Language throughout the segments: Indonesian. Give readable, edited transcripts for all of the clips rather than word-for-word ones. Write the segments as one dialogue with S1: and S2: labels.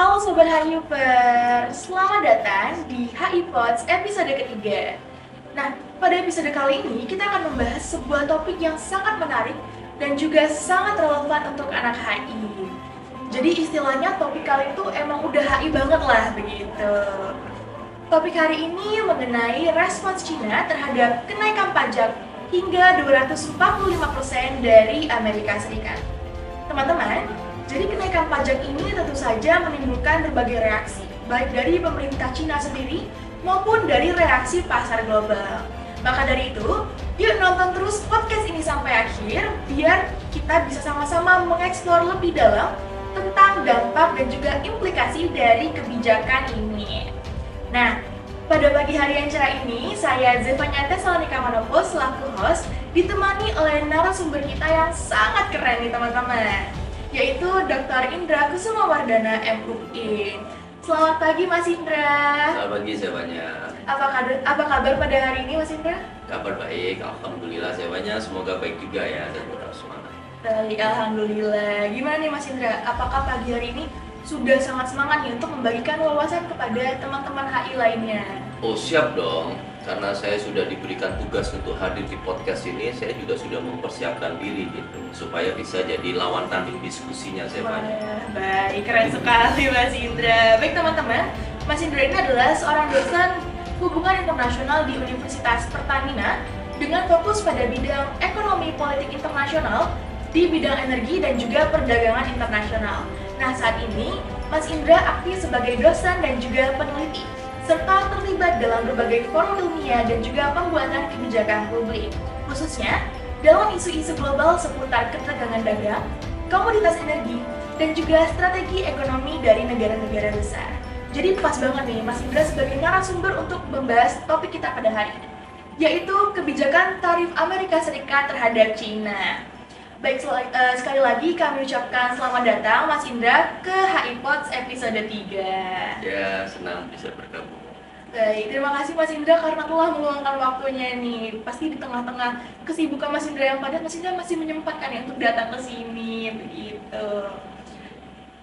S1: Halo Sobat Hayuper, selamat datang di HI Pods episode ketiga. Nah, pada episode kali ini kita akan membahas sebuah topik yang sangat menarik dan juga sangat relevan untuk anak HI. Jadi istilahnya topik kali itu emang udah HI banget lah begitu. Topik hari ini mengenai respons Cina terhadap kenaikan pajak hingga 245% dari Amerika Serikat. Teman-teman, jadi kenaikan pajak ini tentu saja menimbulkan berbagai reaksi, baik dari pemerintah Cina sendiri maupun dari reaksi pasar global. Maka dari itu, yuk nonton terus podcast ini sampai akhir biar kita bisa sama-sama mengeksplor lebih dalam tentang dampak dan juga implikasi dari kebijakan ini. Nah, pada pagi hari yang cerah ini, saya Zevanya Tesalonika Manopo selaku host ditemani oleh narasumber kita yang sangat keren nih teman-teman, yaitu Dr. Indra Kusumawardana MUin. Selamat pagi Mas Indra.
S2: Selamat pagi Zevanya.
S1: Apa kabar pada hari ini Mas Indra?
S2: Kabar baik, alhamdulillah Zevanya. Semoga baik juga ya dan tetap semangat.
S1: Baik, alhamdulillah. Gimana nih Mas Indra? Apakah pagi hari ini sudah sangat semangat nih untuk membagikan wawasan kepada teman-teman HI lainnya?
S2: Oh siap dong, karena saya sudah diberikan tugas untuk hadir di podcast ini, saya juga sudah mempersiapkan diri gitu supaya bisa jadi lawan tanding diskusinya Zevanya.
S1: Baik, keren sekali Mas Indra. Baik teman-teman, Mas Indra ini adalah seorang dosen hubungan internasional di Universitas Pertamina dengan fokus pada bidang ekonomi politik internasional di bidang energi dan juga perdagangan internasional. Nah, saat ini Mas Indra aktif sebagai dosen dan juga peneliti, serta terlibat dalam berbagai forum ilmiah dan juga pembuatan kebijakan publik, khususnya dalam isu-isu global seputar ketegangan dagang, komoditas energi, dan juga strategi ekonomi dari negara-negara besar. Jadi pas banget nih Mas Indra sebagai narasumber untuk membahas topik kita pada hari ini, yaitu kebijakan tarif Amerika Serikat terhadap Cina. Baik, sekali lagi kami ucapkan selamat datang Mas Indra ke HI Pods episode 3.
S2: Ya, senang bisa bergabung.
S1: Baik, terima kasih Mas Indra karena telah meluangkan waktunya nih. Pasti di tengah-tengah kesibukan Mas Indra yang padat, Mas Indra masih menyempatkan ya untuk datang ke sini, begitu.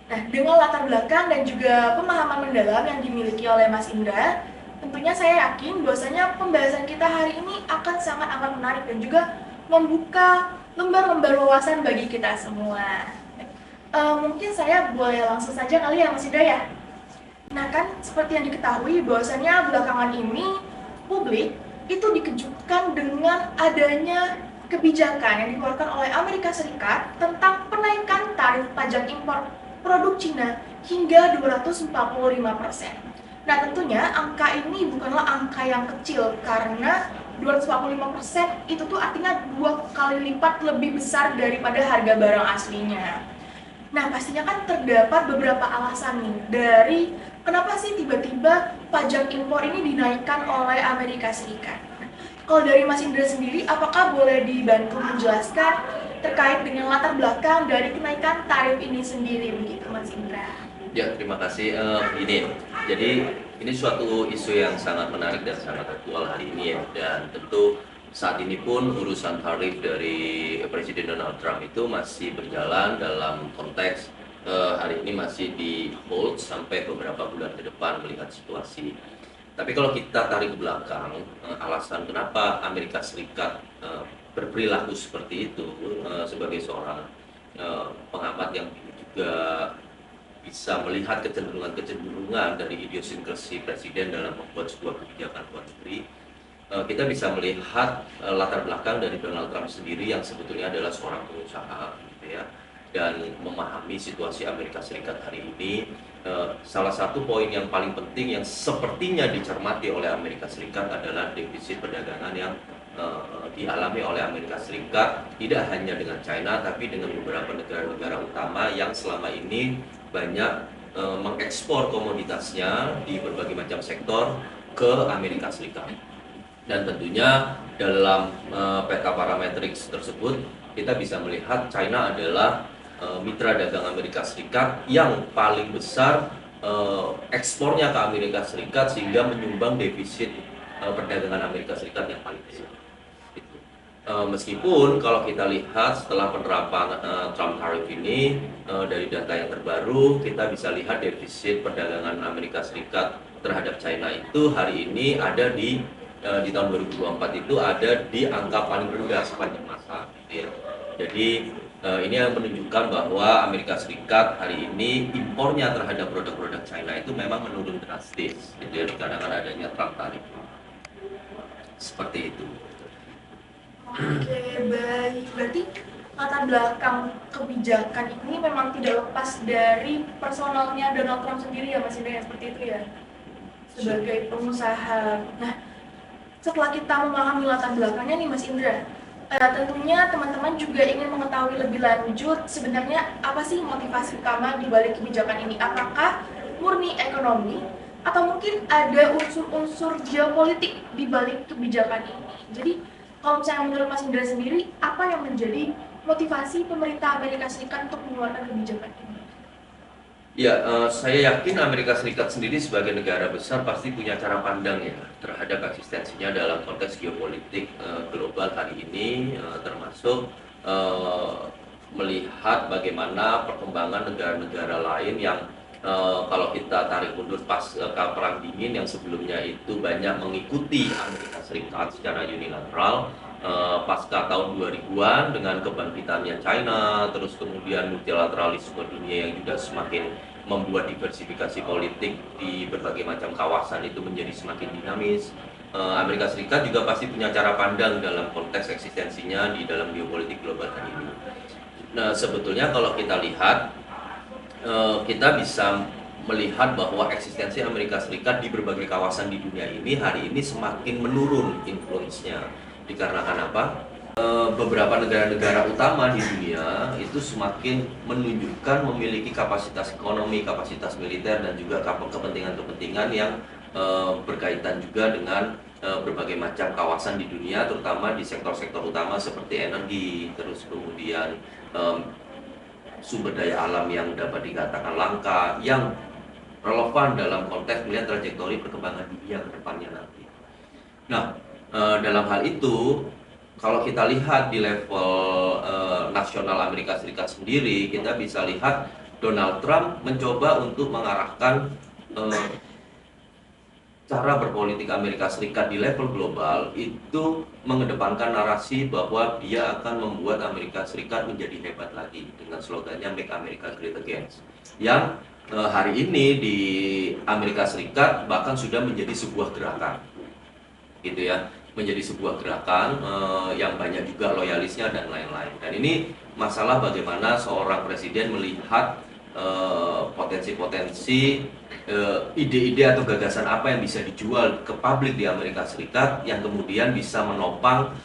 S1: Nah, dengan latar belakang dan juga pemahaman mendalam yang dimiliki oleh Mas Indra, tentunya saya yakin bahwasanya pembahasan kita hari ini akan sangat amat menarik dan juga membuka lembar-lembar wawasan bagi kita semua. Mungkin saya boleh langsung saja kali ya Mas Indra ya? Nah kan seperti yang diketahui bahwasanya belakangan ini publik itu dikejutkan dengan adanya kebijakan yang dikeluarkan oleh Amerika Serikat tentang penaikan tarif pajak impor produk Cina hingga 245%. Nah tentunya angka ini bukanlah angka yang kecil karena 245% itu tuh artinya 2 kali lipat lebih besar daripada harga barang aslinya. Nah pastinya kan terdapat beberapa alasan nih dari kenapa sih tiba-tiba pajak impor ini dinaikkan oleh Amerika Serikat. Kalau dari Mas Indra sendiri, apakah boleh dibantu menjelaskan terkait dengan latar belakang dari kenaikan tarif ini sendiri begitu Mas Indra?
S2: Ya, terima kasih. Jadi ini suatu isu yang sangat menarik dan sangat aktual hari ini ya. Dan tentu saat ini pun urusan tarif dari Presiden Donald Trump itu masih berjalan dalam konteks hari ini masih di hold sampai beberapa bulan ke depan melihat situasi. Tapi kalau kita tarik ke belakang, alasan kenapa Amerika Serikat berperilaku seperti itu sebagai seorang pengamat yang juga bisa melihat kecenderungan dari idiosinkrasi presiden dalam membuat sebuah kebijakan luar negeri, kita bisa melihat latar belakang dari Donald Trump sendiri yang sebetulnya adalah seorang pengusaha, gitu ya, dan memahami situasi Amerika Serikat hari ini. Salah satu poin yang paling penting yang sepertinya dicermati oleh Amerika Serikat adalah defisit perdagangan yang dialami oleh Amerika Serikat tidak hanya dengan China tapi dengan beberapa negara-negara utama yang selama ini banyak mengekspor komoditasnya di berbagai macam sektor ke Amerika Serikat. Dan tentunya dalam peta parametrik tersebut kita bisa melihat China adalah mitra dagang Amerika Serikat yang paling besar ekspornya ke Amerika Serikat sehingga menyumbang defisit perdagangan Amerika Serikat yang paling besar. Meskipun kalau kita lihat setelah penerapan Trump tariff ini, dari data yang terbaru kita bisa lihat defisit perdagangan Amerika Serikat terhadap China itu hari ini ada di tahun 2024 itu ada di angka paling rendah sepanjang masa, gitu ya. Jadi ini yang menunjukkan bahwa Amerika Serikat hari ini impornya terhadap produk-produk China itu memang menurun drastis, gitu ya, dikarenakan adanya Trump tariff. Seperti itu.
S1: Oke, baik. Berarti latar belakang kebijakan ini memang tidak lepas dari personalnya Donald Trump sendiri ya Mas Indra, ya, seperti itu ya? Sebagai pengusaha. Nah, setelah kita memahami latar belakangnya nih Mas Indra, tentunya teman-teman juga ingin mengetahui lebih lanjut sebenarnya apa sih motivasi utama di balik kebijakan ini? Apakah murni ekonomi atau mungkin ada unsur-unsur geopolitik di balik kebijakan ini? Jadi kalau misalnya menurut Mas Indra sendiri, apa yang menjadi motivasi pemerintah Amerika Serikat untuk mengeluarkan kebijakan ini?
S2: Ya, saya yakin Amerika Serikat sendiri sebagai negara besar pasti punya cara pandang ya terhadap eksistensinya dalam konteks geopolitik global hari ini, termasuk melihat bagaimana perkembangan negara-negara lain yang kalau kita tarik mundur pas Perang Dingin yang sebelumnya itu banyak mengikuti Amerika Serikat secara unilateral, pasca tahun 2000-an dengan kebangkitannya China, terus kemudian multilateralisme dunia yang juga semakin membuat diversifikasi politik di berbagai macam kawasan itu menjadi semakin dinamis. Amerika Serikat juga pasti punya cara pandang dalam konteks eksistensinya di dalam geopolitik global hari ini. Nah, sebetulnya kalau kita lihat, kita bisa melihat bahwa eksistensi Amerika Serikat di berbagai kawasan di dunia ini hari ini semakin menurun influence-nya. Dikarenakan apa? Beberapa negara-negara utama di dunia itu semakin menunjukkan memiliki kapasitas ekonomi, kapasitas militer, dan juga kepentingan-kepentingan yang berkaitan juga dengan berbagai macam kawasan di dunia, terutama di sektor-sektor utama seperti energi, terus kemudian sumber daya alam yang dapat dikatakan langka, yang relevan dalam konteks melihat trajektori perkembangan dunia ke depannya nanti. Nah, dalam hal itu, kalau kita lihat di level nasional Amerika Serikat sendiri, kita bisa lihat Donald Trump mencoba untuk mengarahkan cara berpolitik Amerika Serikat di level global itu mengedepankan narasi bahwa dia akan membuat Amerika Serikat menjadi hebat lagi dengan slogannya Make America Great Again, yang hari ini di Amerika Serikat bahkan sudah menjadi sebuah gerakan, gitu ya, menjadi sebuah gerakan yang banyak juga loyalisnya dan lain-lain. Dan ini masalah bagaimana seorang presiden melihat potensi-potensi ide-ide atau gagasan apa yang bisa dijual ke publik di Amerika Serikat yang kemudian bisa menopang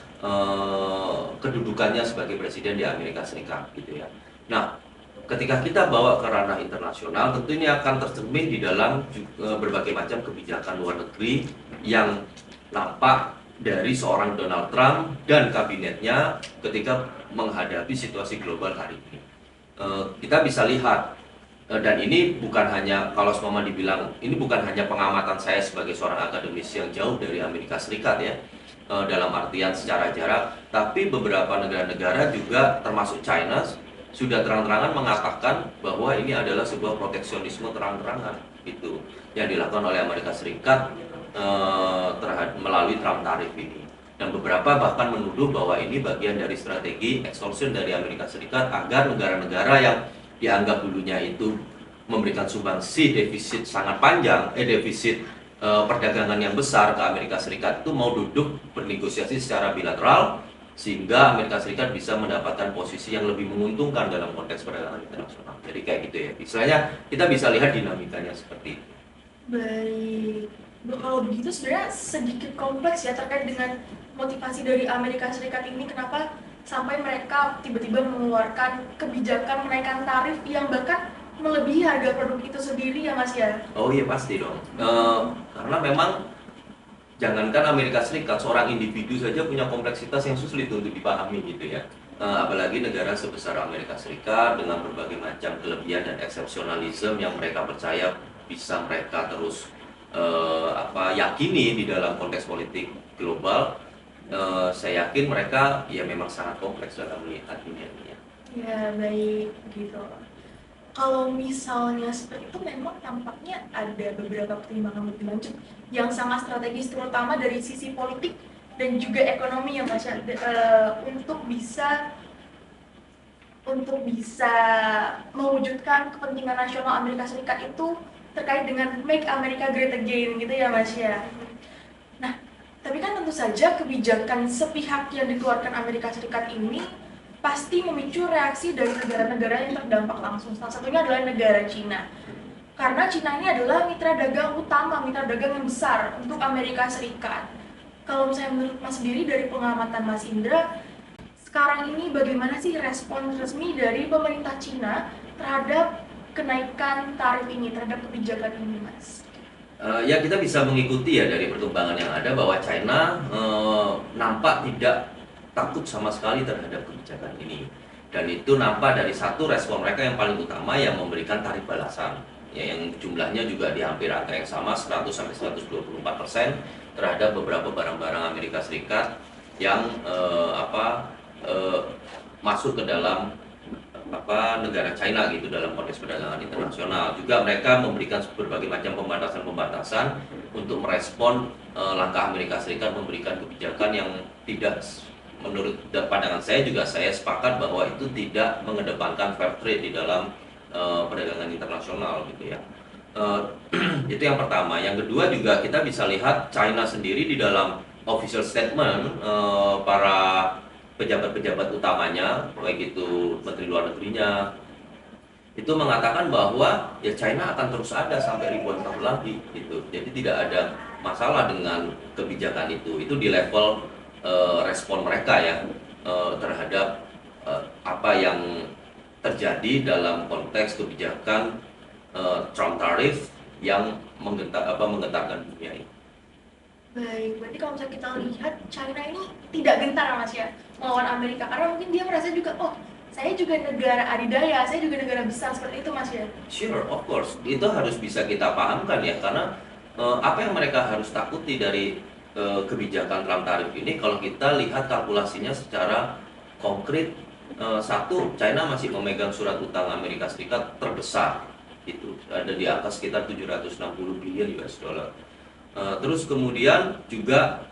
S2: kedudukannya sebagai presiden di Amerika Serikat, gitu ya. Nah, ketika kita bawa ke ranah internasional, tentu ini akan tercermin di dalam berbagai macam kebijakan luar negeri yang nampak dari seorang Donald Trump dan kabinetnya ketika menghadapi situasi global hari ini. Kita bisa lihat, dan ini bukan hanya, kalau semua dibilang, ini bukan hanya pengamatan saya sebagai seorang akademis yang jauh dari Amerika Serikat ya, dalam artian secara jarak, tapi beberapa negara-negara juga termasuk China sudah terang-terangan mengatakan bahwa ini adalah sebuah proteksionisme terang-terangan itu yang dilakukan oleh Amerika Serikat melalui Trump tarif ini. Dan beberapa bahkan menuduh bahwa ini bagian dari strategi extortion dari Amerika Serikat agar negara-negara yang dianggap dulunya itu memberikan sumbangsi defisit sangat panjang, defisit perdagangan yang besar ke Amerika Serikat itu mau duduk bernegosiasi secara bilateral sehingga Amerika Serikat bisa mendapatkan posisi yang lebih menguntungkan dalam konteks perdagangan internasional. Jadi kayak gitu ya. Istilahnya kita bisa lihat dinamikanya seperti itu.
S1: Baik. Kalau begitu sebenarnya sedikit kompleks ya terkait dengan motivasi dari Amerika Serikat ini, kenapa sampai mereka tiba-tiba mengeluarkan kebijakan menaikkan tarif yang bahkan melebihi harga produk itu sendiri ya Mas ya?
S2: Oh iya pasti dong. Karena memang jangankan Amerika Serikat, seorang individu saja punya kompleksitas yang sulit untuk dipahami gitu ya. Apalagi negara sebesar Amerika Serikat dengan berbagai macam kelebihan dan eksepsionalisme yang mereka percaya bisa mereka terus yakini di dalam konteks politik global. saya yakin mereka ya memang sangat kompleks dalam melihat dunia ini ya.
S1: Ya, baik gitu. Kalau misalnya seperti itu memang tampaknya ada beberapa pertimbangan lebih lanjut yang sangat strategis terutama dari sisi politik dan juga ekonomi yang Mas untuk bisa mewujudkan kepentingan nasional Amerika Serikat itu terkait dengan Make America Great Again gitu ya Mas ya. Nah, tapi kan tentu saja kebijakan sepihak yang dikeluarkan Amerika Serikat ini pasti memicu reaksi dari negara-negara yang terdampak langsung. Salah satunya adalah negara Cina. Karena Cina ini adalah mitra dagang utama, mitra dagang yang besar untuk Amerika Serikat. Kalau misalnya menurut Mas sendiri dari pengamatan Mas Indra, sekarang ini bagaimana sih respon resmi dari pemerintah Cina terhadap kenaikan tarif ini, terhadap kebijakan ini, Mas?
S2: Ya kita bisa mengikuti ya dari perkembangan yang ada bahwa China nampak tidak takut sama sekali terhadap kebijakan ini. Dan itu nampak dari satu respon mereka yang paling utama yang memberikan tarif balasan. Ya, yang jumlahnya juga di hampir angka yang sama 100-124% terhadap beberapa barang-barang Amerika Serikat yang masuk ke dalam negara China gitu dalam konteks perdagangan internasional. Juga mereka memberikan berbagai macam pembatasan-pembatasan untuk merespon langkah Amerika Serikat memberikan kebijakan yang tidak, menurut pandangan saya juga saya sepakat bahwa itu tidak mengedepankan fair trade di dalam perdagangan internasional gitu ya. Itu yang pertama. Yang kedua juga kita bisa lihat China sendiri di dalam official statement para pejabat-pejabat utamanya, baik itu Menteri Luar Negerinya, itu mengatakan bahwa ya China akan terus ada sampai ribuan tahun lagi gitu. Jadi tidak ada masalah dengan kebijakan itu. Itu di level respon mereka ya terhadap apa yang terjadi dalam konteks kebijakan Trump tarif yang menggetarkan dunia ini.
S1: Baik, berarti kalau misalnya kita lihat China ini tidak gentar Mas ya melawan Amerika karena mungkin dia merasa juga, oh saya juga negara adidaya, saya juga negara besar seperti itu Mas ya.
S2: Sure, of course, itu harus bisa kita pahamkan ya karena apa yang mereka harus takuti dari kebijakan Trump tarif ini kalau kita lihat kalkulasinya secara konkret. Satu, China masih memegang surat utang Amerika Serikat terbesar, itu ada di angka sekitar 760 billion US dollar. Terus kemudian juga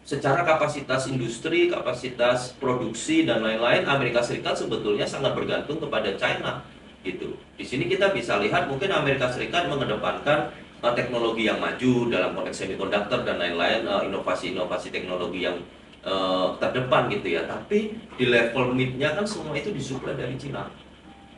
S2: secara kapasitas industri, kapasitas produksi dan lain-lain, Amerika Serikat sebetulnya sangat bergantung kepada China gitu. Di sini kita bisa lihat mungkin Amerika Serikat mengedepankan teknologi yang maju dalam konteks semikonduktor dan lain-lain, inovasi-inovasi teknologi yang terdepan gitu ya. Tapi di level mid-nya kan semua itu disuplai dari China.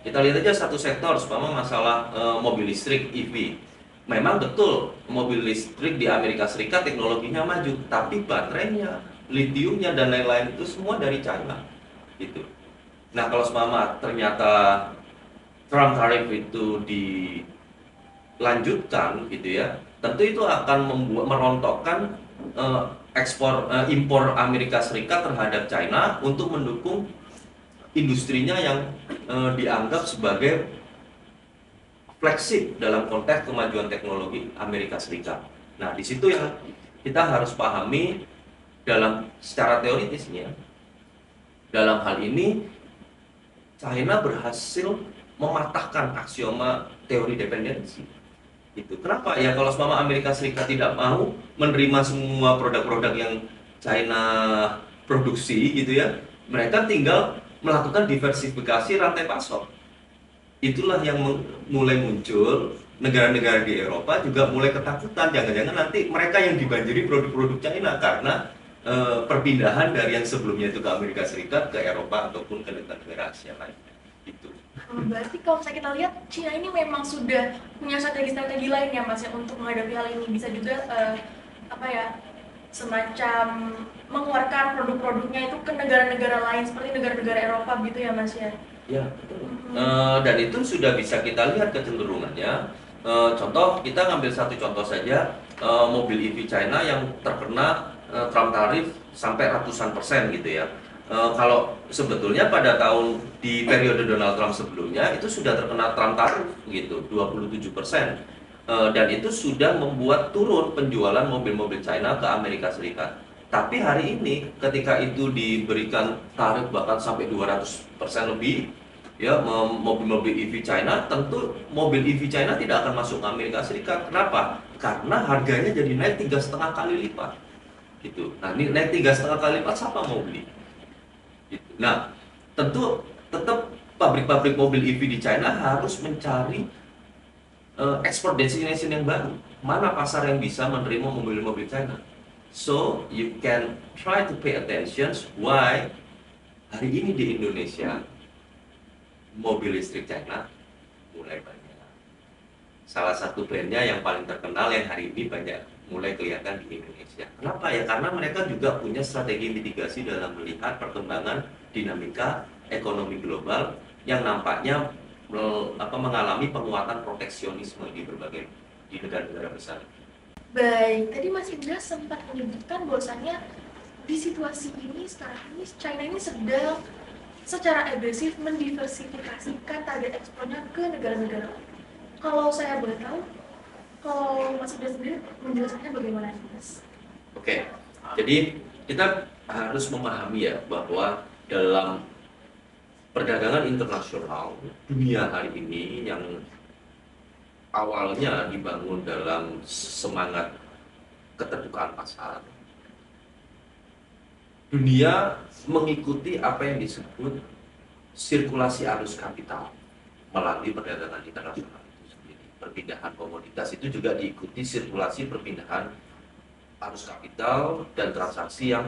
S2: Kita lihat aja satu sektor, umpama masalah mobil listrik EV. Memang betul mobil listrik di Amerika Serikat teknologinya maju, tapi baterainya, litiumnya dan lain-lain itu semua dari China gitu. Nah kalau seumpama ternyata Trump tarif itu dilanjutkan gitu ya, tentu itu akan merontokkan impor Amerika Serikat terhadap China untuk mendukung industrinya yang dianggap sebagai flagship dalam konteks kemajuan teknologi Amerika Serikat. Nah, di situ yang kita harus pahami secara teoritisnya. Dalam hal ini, China berhasil mematahkan aksioma teori dependensi. Itu kenapa? Ya kalau selama Amerika Serikat tidak mau menerima semua produk-produk yang China produksi gitu ya, mereka tinggal melakukan diversifikasi rantai pasok. Itulah yang mulai muncul negara-negara di Eropa juga mulai ketakutan jangan-jangan nanti mereka yang dibanjiri produk-produk China karena perpindahan dari yang sebelumnya itu ke Amerika Serikat ke Eropa ataupun ke negara Asia lain. Itu.
S1: Berarti kalau misalnya kita lihat China ini memang sudah punya strategi-strategi lain ya Mas ya untuk menghadapi hal ini, bisa juga semacam mengeluarkan produk-produknya itu ke negara-negara lain seperti negara-negara Eropa gitu ya Mas ya.
S2: Ya, betul. Dan itu sudah bisa kita lihat kecenderungannya. Contoh, kita ngambil satu contoh saja, mobil EV China yang terkena Trump tarif sampai ratusan persen gitu ya. Kalau sebetulnya pada di periode Donald Trump sebelumnya itu sudah terkena Trump tarif gitu, 27%. Dan itu sudah membuat turun penjualan mobil-mobil China ke Amerika Serikat. Tapi hari ini ketika itu diberikan tarif bahkan sampai 200% lebih, ya mobil-mobil EV China, tentu mobil EV China tidak akan masuk ke Amerika Serikat. Kenapa? Karena harganya jadi naik 3,5 kali lipat. Gitu. Nah, ini naik 3,5 kali lipat, siapa mau beli? Gitu. Nah, tentu tetap pabrik-pabrik mobil EV di China harus mencari export destination yang baru. Mana pasar yang bisa menerima mobil-mobil China? So you can try to pay attention why hari ini di Indonesia mobil listrik China mulai banyak. Salah satu brandnya yang paling terkenal yang hari ini banyak mulai kelihatan di Indonesia. Kenapa ya? Karena mereka juga punya strategi mitigasi dalam melihat perkembangan dinamika ekonomi global yang nampaknya mengalami penguatan proteksionisme di negara-negara besar.
S1: Baik, tadi Mas Indra sempat menyebutkan bahwasannya di situasi ini sekarang ini China ini sedang secara agresif mendiversifikasikan target ekspornya ke negara-negara. Kalau saya boleh tahu, kalau Mas Indra sendiri menjelaskannya bagaimana, Mas?
S2: Oke, jadi kita harus memahami ya bahwa dalam perdagangan internasional dunia hari ini yang awalnya dibangun dalam semangat keterbukaan pasar, dunia mengikuti apa yang disebut sirkulasi arus kapital melalui perdagangan internasional itu sendiri. Perpindahan komoditas itu juga diikuti sirkulasi perpindahan arus kapital dan transaksi yang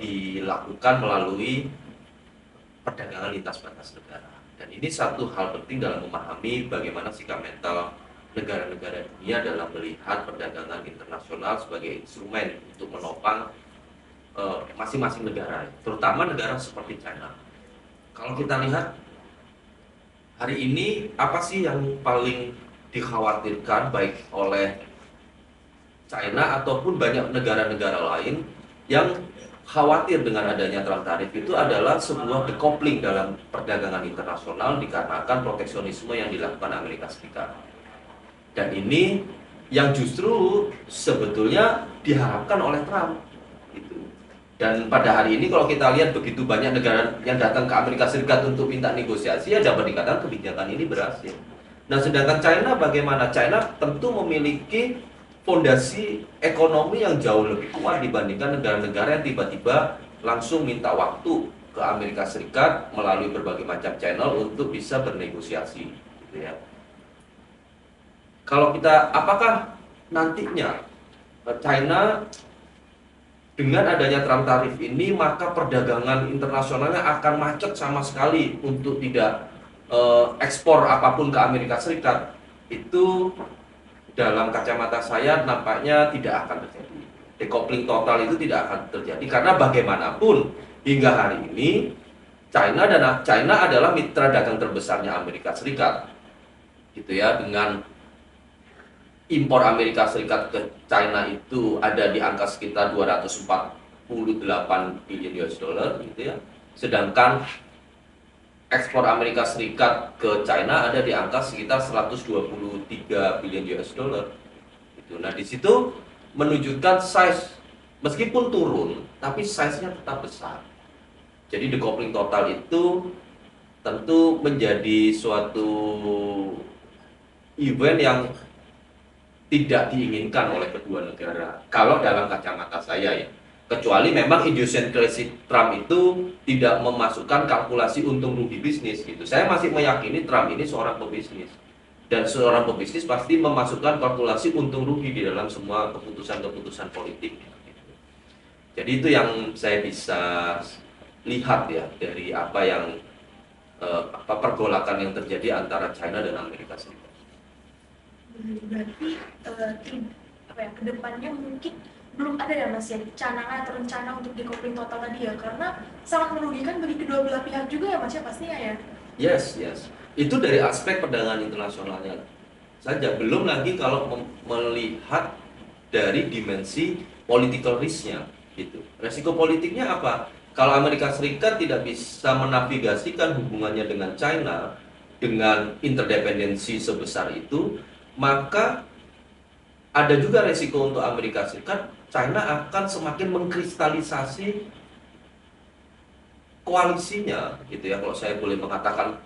S2: dilakukan melalui perdagangan lintas batas negara. Dan ini satu hal penting dalam memahami bagaimana sikap mental negara-negara dunia dalam melihat perdagangan internasional sebagai instrumen untuk menopang masing-masing negara, terutama negara seperti China. Kalau kita lihat hari ini apa sih yang paling dikhawatirkan baik oleh China ataupun banyak negara-negara lain yang khawatir dengan adanya Trump tarif itu adalah sebuah decoupling dalam perdagangan internasional dikarenakan proteksionisme yang dilakukan Amerika Serikat. Dan ini yang justru sebetulnya diharapkan oleh Trump. Gitu. Dan pada hari ini kalau kita lihat begitu banyak negara yang datang ke Amerika Serikat untuk minta negosiasi, ya dapat dikatakan kebijakan ini berhasil. Nah, sedangkan China bagaimana? China tentu memiliki fondasi ekonomi yang jauh lebih kuat dibandingkan negara-negara yang tiba-tiba langsung minta waktu ke Amerika Serikat melalui berbagai macam channel untuk bisa bernegosiasi, gitu ya. Kalau kita, apakah nantinya China dengan adanya Trump tarif ini maka perdagangan internasionalnya akan macet sama sekali untuk tidak ekspor apapun ke Amerika Serikat? Itu dalam kacamata saya nampaknya tidak akan terjadi. Decoupling total itu tidak akan terjadi karena bagaimanapun hingga hari ini China adalah mitra dagang terbesarnya Amerika Serikat. Gitu ya, dengan impor Amerika Serikat ke China itu ada di angka sekitar 248 billion US dollar gitu ya. Sedangkan ekspor Amerika Serikat ke China ada di angka sekitar 123 billion US dollar. Gitu. Nah, di situ menunjukkan size meskipun turun, tapi size-nya tetap besar. Jadi decoupling total itu tentu menjadi suatu event yang tidak diinginkan oleh kedua negara. Kalau dalam kacamata saya ya. Kecuali memang idiosyncrasy Trump itu tidak memasukkan kalkulasi untung rugi bisnis gitu. Saya masih meyakini Trump ini seorang pebisnis. Dan seorang pebisnis pasti memasukkan kalkulasi untung rugi di dalam semua keputusan-keputusan politik. Gitu. Jadi itu yang saya bisa lihat ya dari apa yang pergolakan yang terjadi antara China dan Amerika Serikat.
S1: Berarti kedepannya mungkin belum ada ya Mas ya canangan atau rencana untuk decoupling total tadi ya, karena sangat merugikan bagi kedua belah pihak juga ya Mas ya pastinya ya.
S2: Yes. Itu dari aspek perdagangan internasionalnya saja, belum lagi kalau melihat dari dimensi political risk-nya gitu. Resiko politiknya apa? Kalau Amerika Serikat tidak bisa menavigasikan hubungannya dengan China dengan interdependensi sebesar itu, maka ada juga resiko untuk Amerika Serikat China akan semakin mengkristalisasi koalisinya, gitu ya, kalau saya boleh mengatakan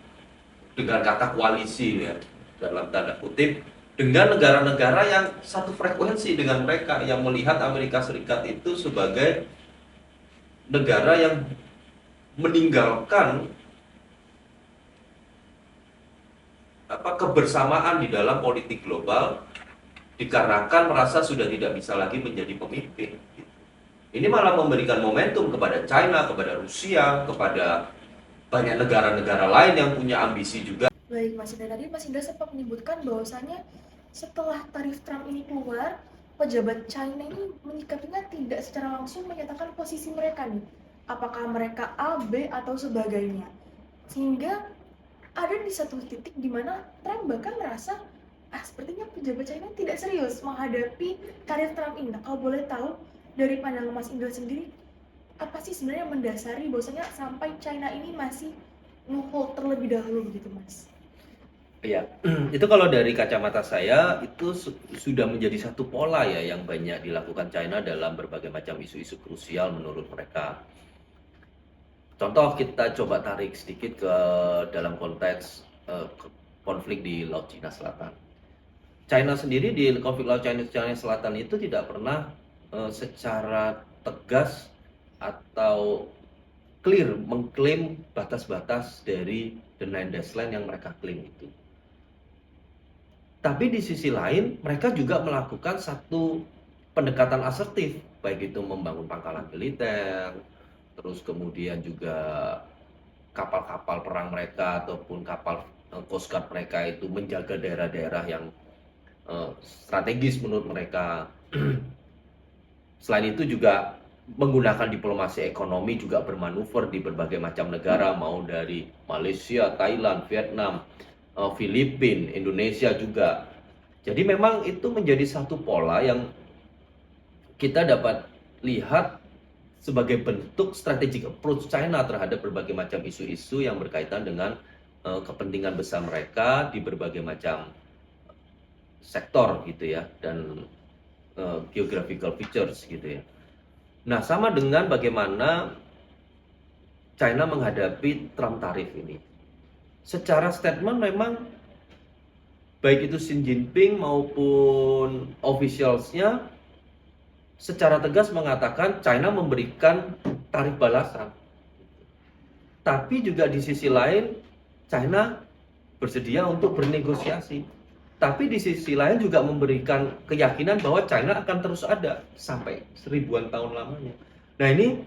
S2: dengan kata koalisi ya, dalam tanda kutip, dengan negara-negara yang satu frekuensi dengan mereka, yang melihat Amerika Serikat itu sebagai negara yang meninggalkan kebersamaan di dalam politik global dikarenakan merasa sudah tidak bisa lagi menjadi pemimpin. Ini malah memberikan momentum kepada China, kepada Rusia, kepada banyak negara-negara lain yang punya ambisi juga.
S1: Baik Mas Indra, tadi Mas Indra sempat menyebutkan bahwasannya setelah tarif Trump ini keluar, pejabat China ini menyikapinya tidak secara langsung menyatakan posisi mereka nih. Apakah mereka A, B, atau sebagainya. Sehingga ada di satu titik di mana Trump bahkan merasa sepertinya pejabat China tidak serius menghadapi tarif Trump ini. Nah, kalau boleh tahu dari pandangan Mas Indra sendiri, apa sih sebenarnya yang mendasari bahwasanya sampai China ini masih nge-hold terlebih dahulu begitu Mas?
S2: Iya, itu kalau dari kacamata saya itu sudah menjadi satu pola ya yang banyak dilakukan China dalam berbagai macam isu-isu krusial menurut mereka. Contoh kita coba tarik sedikit ke dalam konteks konflik di Laut Cina Selatan. China sendiri di konflik Laut Cina Selatan itu tidak pernah secara tegas atau clear mengklaim batas-batas dari the Nine Dash Line yang mereka klaim itu. Tapi di sisi lain mereka juga melakukan satu pendekatan asertif, baik itu membangun pangkalan militer, terus kemudian juga kapal-kapal perang mereka ataupun kapal Coast Guard mereka itu menjaga daerah-daerah yang strategis menurut mereka. Selain itu juga menggunakan diplomasi ekonomi juga bermanuver di berbagai macam negara, mau dari Malaysia, Thailand, Vietnam, Filipina, Indonesia juga. Jadi memang itu menjadi satu pola yang kita dapat lihat sebagai bentuk strategic approach China terhadap berbagai macam isu-isu yang berkaitan dengan kepentingan besar mereka di berbagai macam sektor gitu ya, dan geographical features gitu ya. Nah, sama dengan bagaimana China menghadapi Trump tarif ini. Secara statement memang baik itu Xi Jinping maupun officials-nya secara tegas mengatakan China memberikan tarif balasan. Tapi juga di sisi lain China bersedia untuk bernegosiasi. Tapi di sisi lain juga memberikan keyakinan bahwa China akan terus ada sampai seribuan tahun lamanya. Nah, ini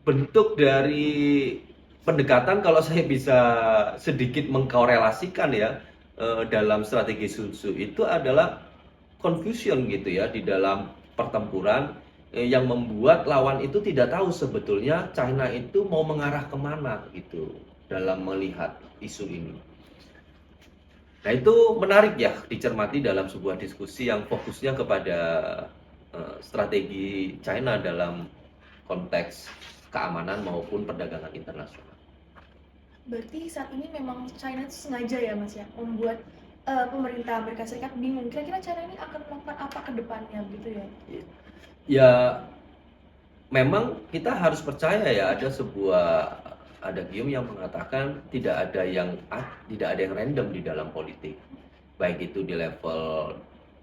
S2: bentuk dari pendekatan, kalau saya bisa sedikit mengkorelasikan ya, dalam strategi Sun Tzu itu adalah confusion gitu ya di dalam pertempuran, yang membuat lawan itu tidak tahu sebetulnya China itu mau mengarah kemana gitu dalam melihat isu ini. Nah, itu menarik ya dicermati dalam sebuah diskusi yang fokusnya kepada strategi China dalam konteks keamanan maupun perdagangan internasional.
S1: Berarti saat ini memang China itu sengaja ya Mas ya membuat pemerintah Amerika Serikat bingung kira-kira China ini akan melakukan apa ke depannya gitu ya?
S2: Ya, memang kita harus percaya ya ada gium yang mengatakan tidak ada yang random di dalam politik, baik itu di level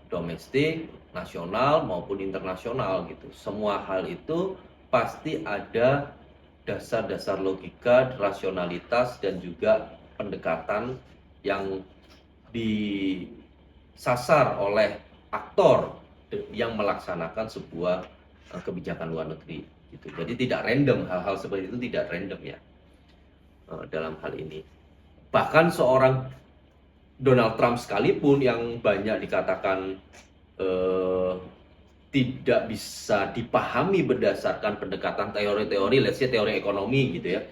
S2: domestik, nasional maupun internasional gitu. Semua hal itu pasti ada dasar-dasar logika, rasionalitas dan juga pendekatan yang disasar oleh aktor yang melaksanakan sebuah kebijakan luar negeri gitu. Jadi tidak random, hal-hal seperti itu tidak random ya dalam hal ini. Bahkan seorang Donald Trump sekalipun yang banyak dikatakan tidak bisa dipahami berdasarkan pendekatan teori-teori, let's say teori ekonomi gitu ya.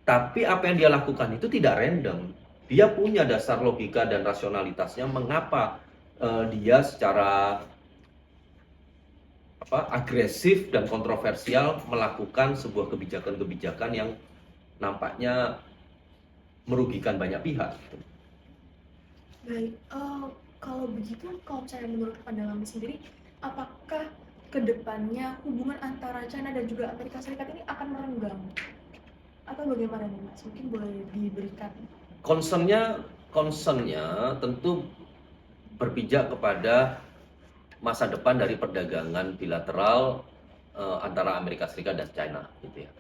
S2: Tapi apa yang dia lakukan itu tidak random. Dia punya dasar logika dan rasionalitasnya mengapa dia secara agresif dan kontroversial melakukan sebuah kebijakan-kebijakan yang nampaknya merugikan banyak pihak.
S1: Baik, kalau begitu, kalau misalnya menurut pandangan sendiri, apakah kedepannya hubungan antara China dan juga Amerika Serikat ini akan merenggang atau bagaimana nih Mas? Mungkin boleh diberikan.
S2: Concernnya tentu berpijak kepada masa depan dari perdagangan bilateral antara Amerika Serikat dan China, gitu ya.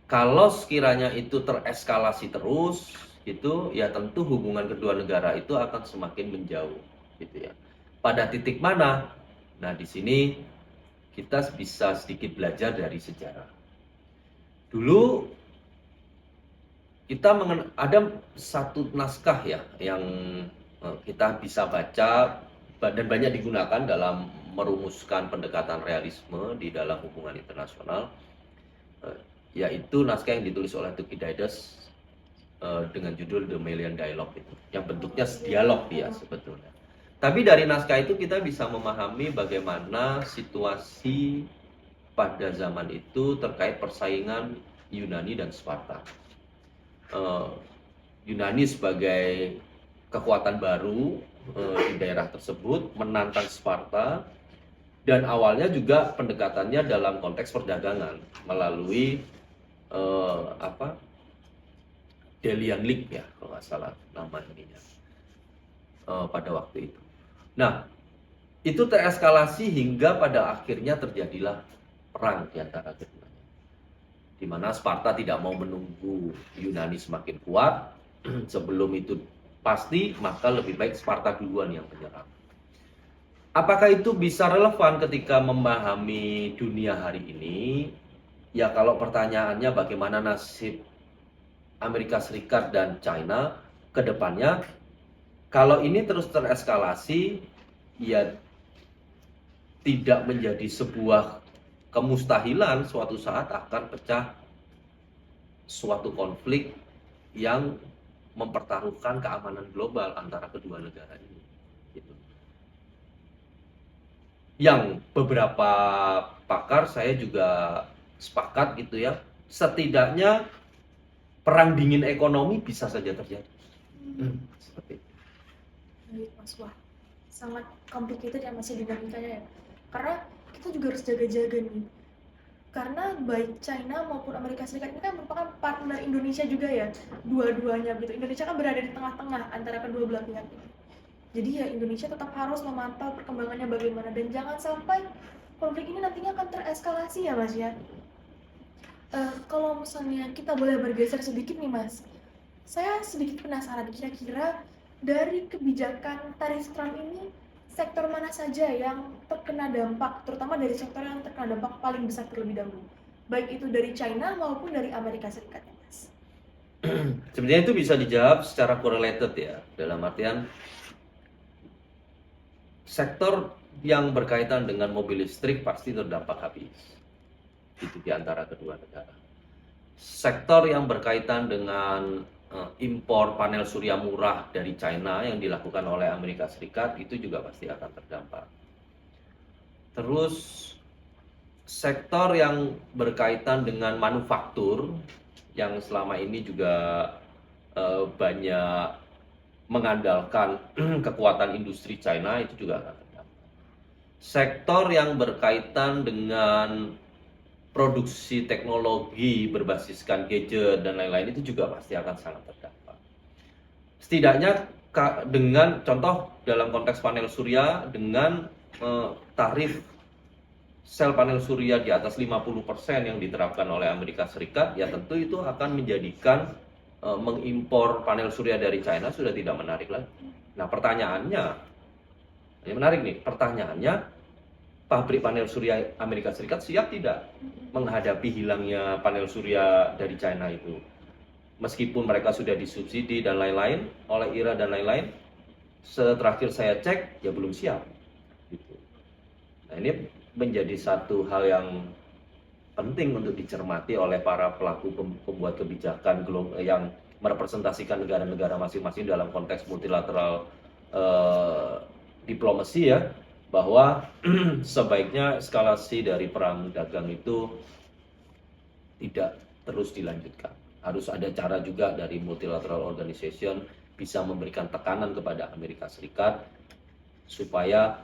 S2: Kalau sekiranya itu tereskalasi terus, gitu, ya tentu hubungan kedua negara itu akan semakin menjauh, gitu ya. Pada titik mana? Nah, di sini kita bisa sedikit belajar dari sejarah. Dulu ada satu naskah ya yang kita bisa baca dan banyak digunakan dalam merumuskan pendekatan realisme di dalam hubungan internasional, yaitu naskah yang ditulis oleh Thucydides dengan judul The Melian Dialogue itu, yang bentuknya dialog dia sebetulnya. Tapi dari naskah itu kita bisa memahami bagaimana situasi pada zaman itu terkait persaingan Yunani dan Sparta. Yunani sebagai kekuatan baru di daerah tersebut menantang Sparta, dan awalnya juga pendekatannya dalam konteks perdagangan melalui Delian League ya kalau nggak salah nama ininya pada waktu itu. Nah, itu tereskalasi hingga pada akhirnya terjadilah perang di antara keduanya, di mana Sparta tidak mau menunggu Yunani semakin kuat. Sebelum itu pasti, maka lebih baik Sparta duluan yang menyerang. Apakah itu bisa relevan ketika memahami dunia hari ini? Ya, kalau pertanyaannya bagaimana nasib Amerika Serikat dan China ke depannya, kalau ini terus tereskalasi, ya tidak menjadi sebuah kemustahilan suatu saat akan pecah suatu konflik yang mempertaruhkan keamanan global antara kedua negara ini. Gitu. Yang beberapa pakar saya juga sepakat gitu ya, setidaknya perang dingin ekonomi bisa saja terjadi. Seperti itu.
S1: Baik Mas, wah sangat complicated ya masih dinamikanya ya. Karena kita juga harus jaga-jaga nih. Karena baik China maupun Amerika Serikat ini kan merupakan partner Indonesia juga ya, dua-duanya gitu. Indonesia kan berada di tengah-tengah antara kedua belah pihak ini. Jadi ya Indonesia tetap harus memantau perkembangannya bagaimana, dan jangan sampai konflik ini nantinya akan tereskalasi ya Mas ya. Kalau misalnya kita boleh bergeser sedikit nih Mas, saya sedikit penasaran kira-kira dari kebijakan tarif Trump ini sektor mana saja yang terkena dampak, terutama dari sektor yang terkena dampak paling besar terlebih dahulu, baik itu dari China maupun dari Amerika Serikat ya Mas?
S2: Sebenarnya itu bisa dijawab secara correlated ya, dalam artian sektor yang berkaitan dengan mobil listrik pasti terdampak habis. Itu di antara kedua negara. Sektor yang berkaitan dengan impor panel surya murah dari China yang dilakukan oleh Amerika Serikat itu juga pasti akan terdampak. Terus sektor yang berkaitan dengan manufaktur yang selama ini juga banyak mengandalkan kekuatan industri China itu juga akan terdampak. Sektor yang berkaitan dengan produksi teknologi berbasiskan gadget dan lain-lain itu juga pasti akan sangat terdampak. Setidaknya dengan contoh dalam konteks panel surya, dengan tarif sel panel surya di atas 50% yang diterapkan oleh Amerika Serikat, ya tentu itu akan menjadikan mengimpor panel surya dari China sudah tidak menarik lagi. Nah pertanyaannya, ini menarik nih, pertanyaannya, pabrik panel surya Amerika Serikat siap tidak menghadapi hilangnya panel surya dari China itu? Meskipun mereka sudah disubsidi dan lain-lain oleh IRA dan lain-lain, terakhir saya cek ya belum siap. Gitu. Nah ini menjadi satu hal yang penting untuk dicermati oleh para pelaku pembuat kebijakan yang merepresentasikan negara-negara masing-masing dalam konteks multilateral diplomasi ya, bahwa sebaiknya eskalasi dari perang dagang itu tidak terus dilanjutkan. Harus ada cara juga dari multilateral organization bisa memberikan tekanan kepada Amerika Serikat supaya